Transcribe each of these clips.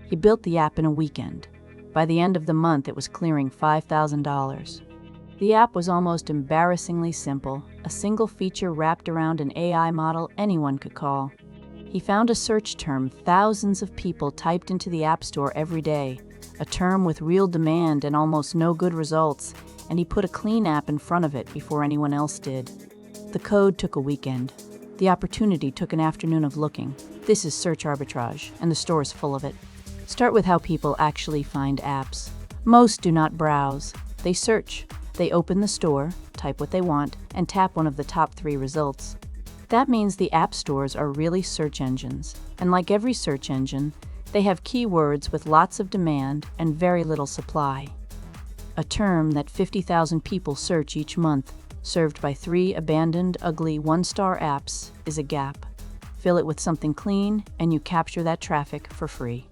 He built the app in a weekend. By the end of the month, it was clearing $5,000. The app was almost embarrassingly simple, a single feature wrapped around an AI model anyone could call. He found a search term thousands of people typed into the App Store every day, a term with real demand and almost no good results, and he put a clean app in front of it before anyone else did. The code took a weekend. The opportunity took an afternoon of looking. This is search arbitrage, and the store is full of it. Start with how people actually find apps. Most do not browse. They search. They open the store, type what they want, and tap one of the top 3 results. That means the app stores are really search engines, and like every search engine, they have keywords with lots of demand and very little supply. A term that 50,000 people search each month, served by 3 abandoned, ugly, 1-star apps, is a gap. Fill it with something clean, and you capture that traffic for free.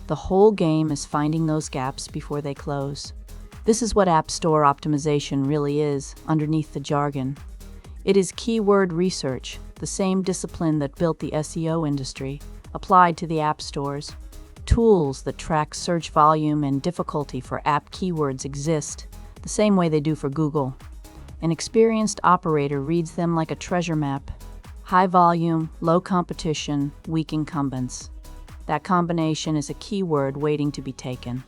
The whole game is finding those gaps before they close. This is what App Store optimization really is, underneath the jargon. It is keyword research, the same discipline that built the SEO industry, applied to the app stores. Tools that track search volume and difficulty for app keywords exist, the same way they do for Google. An experienced operator reads them like a treasure map. High volume, low competition, weak incumbents. That combination is a keyword waiting to be taken.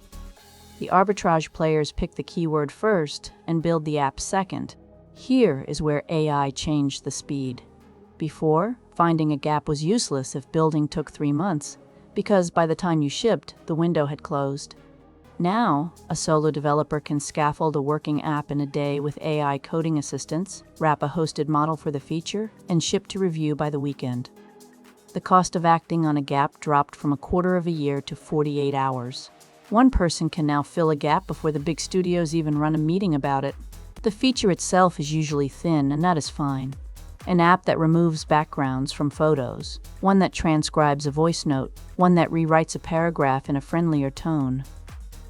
The arbitrage players pick the keyword first and build the app second. Here is where AI changed the speed. Before, finding a gap was useless if building took 3 months, because by the time you shipped, the window had closed. Now, a solo developer can scaffold a working app in a day with AI coding assistance, wrap a hosted model for the feature, and ship to review by the weekend. The cost of acting on a gap dropped from 1/4 of a year to 48 hours. One person can now fill a gap before the big studios even run a meeting about it. The feature itself is usually thin, and that is fine. An app that removes backgrounds from photos, one that transcribes a voice note, one that rewrites a paragraph in a friendlier tone.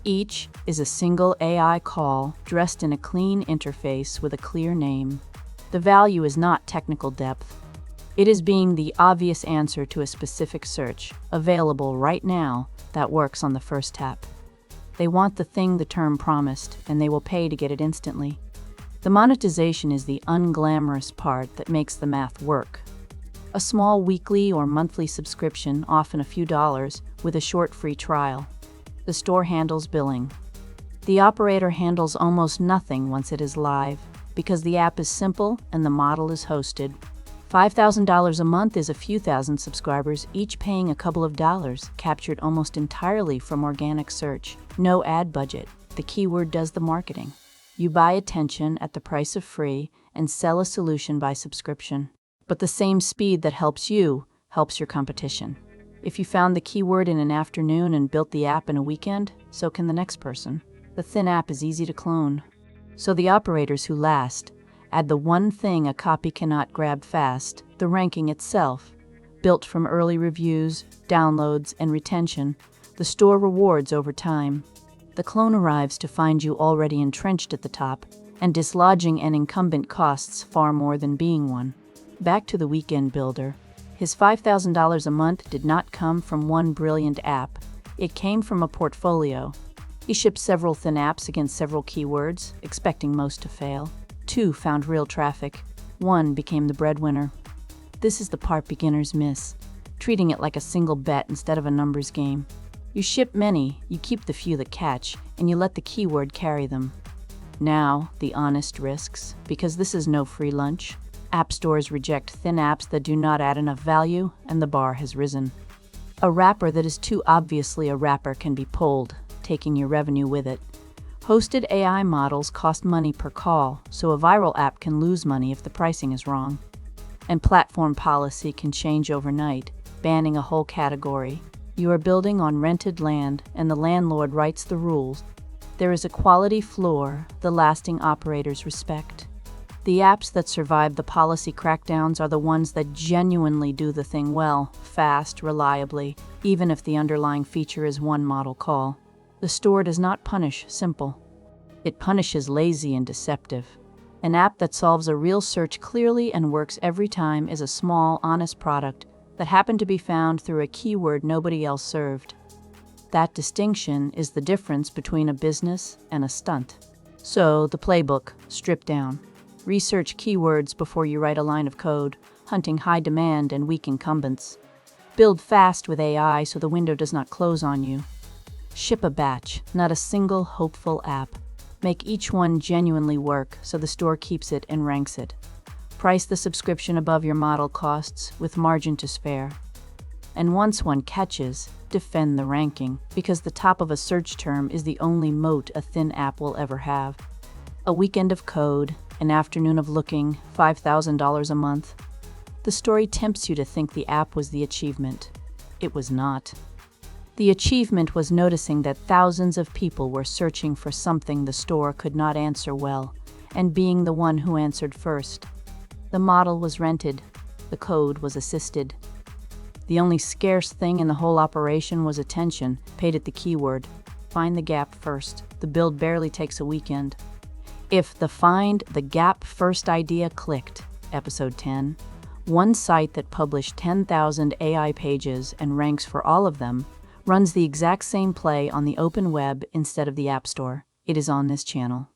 Each is a single AI call dressed in a clean interface with a clear name. The value is not technical depth. It is being the obvious answer to a specific search, available right now, that works on the first tap. They want the thing the term promised, and they will pay to get it instantly. The monetization is the unglamorous part that makes the math work. A small weekly or monthly subscription, often a few dollars, with a short free trial. The store handles billing. The operator handles almost nothing once it is live, because the app is simple and the model is hosted. $5,000 a month is a few thousand subscribers, each paying a couple of dollars, captured almost entirely from organic search. No ad budget. The keyword does the marketing. You buy attention at the price of free and sell a solution by subscription. But the same speed that helps you helps your competition. If you found the keyword in an afternoon and built the app in a weekend, so can the next person. The thin app is easy to clone. So the operators who last add the one thing a copy cannot grab fast, the ranking itself. Built from early reviews, downloads, and retention, the store rewards over time. The clone arrives to find you already entrenched at the top, and dislodging an incumbent costs far more than being one. Back to the weekend builder. His $5,000 a month did not come from one brilliant app. It came from a portfolio. He shipped several thin apps against several keywords, expecting most to fail. 2 found real traffic. 1 became the breadwinner. This is the part beginners miss, treating it like a single bet instead of a numbers game. You ship many, you keep the few that catch, and you let the keyword carry them. Now, the honest risks, because this is no free lunch. App stores reject thin apps that do not add enough value, and the bar has risen. A wrapper that is too obviously a wrapper can be pulled, taking your revenue with it. Hosted AI models cost money per call, so a viral app can lose money if the pricing is wrong. And platform policy can change overnight, banning a whole category. You are building on rented land, and the landlord writes the rules. There is a quality floor the lasting operators respect. The apps that survive the policy crackdowns are the ones that genuinely do the thing well, fast, reliably, even if the underlying feature is one model call. The store does not punish simple. It punishes lazy and deceptive. An app that solves a real search clearly and works every time is a small, honest product that happened to be found through a keyword nobody else served. That distinction is the difference between a business and a stunt. So, the playbook, stripped down. Research keywords before you write a line of code, hunting high demand and weak incumbents. Build fast with AI so the window does not close on you. Ship a batch, not a single hopeful app. Make each one genuinely work so the store keeps it and ranks it. Price the subscription above your model costs with margin to spare. And once one catches, defend the ranking, because the top of a search term is the only moat a thin app will ever have. A weekend of code, an afternoon of looking, $5,000 a month. The story tempts you to think the app was the achievement. It was not. The achievement was noticing that thousands of people were searching for something the store could not answer well, and being the one who answered first. The model was rented. The code was assisted. The only scarce thing in the whole operation was attention, paid at the keyword. Find the gap first. The build barely takes a weekend. If the find the gap first idea clicked, episode 10, one site that published 10,000 AI pages and ranks for all of them runs the exact same play on the open web instead of the App Store. It is on this channel.